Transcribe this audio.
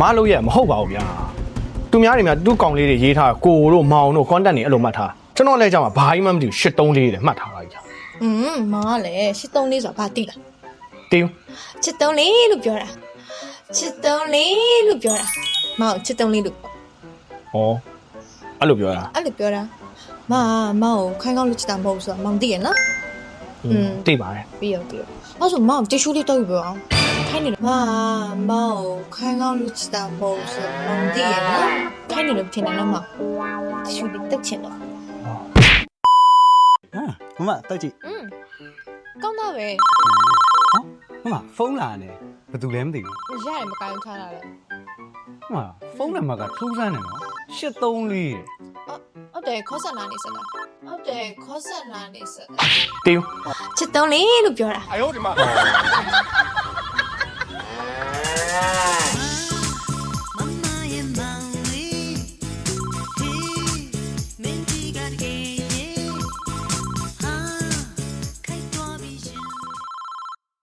မလို့ရမဟုတ်ပါဘူးဗျာသူများတွေများသူ့ကောင်လေးတွေရေးထားကိုတို့မောင်တို့ content တွေအဲ့လိုမှတ်ထားကျွန်တော်လည်းကြောက်မှာဘာမှမသိဘူး834တဲ့မှတ်ထားပါဗျာမောင်ကလည်း834ဆိုတာဘာသိလားတင်း834လို့ပြောတာ834လို့ပြောတာမောင်834လို့ဟောအဲ့လိုပြောတာအဲ့လိုပြောတာမောင်ကိုခိုင်းကောင်းလို့ချစ်တာမဟုတ်ဆိုတော့မောင်သိရနော်သိပါတယ်ပြီးရောအဲ့ဆိုမောင်တီရှူးလေးတောက်ပြောအောင်ခိုင်းနေတယ်မောင်ကိုခိုင်းကောင်းလို့ချစ်တာမဟုတ်ဆိုတော့မောင်သိရနော်ခိုင်းနေလို့ဖြစ်နေနော်မောင်တီရှူးလေးတက်ချင်တော့ဟာမမတက်ကြည့်ကောင်းတော့ပဲဟောမမဖုန်းလာနေဘယ်သူလဲမသိဘူးရတယ်မကိုင်းထားတာလေဟောဖုန်းနံပါတ်ကထူးဆန်းတယ်နော်834ဟုတ်တယ်ခေါ်ဆက်လာနေစလားဟုတ်တယ်ခေါ်ဆက်လာနေစလားတင်း834လို့ပြောတာ哎呦我的妈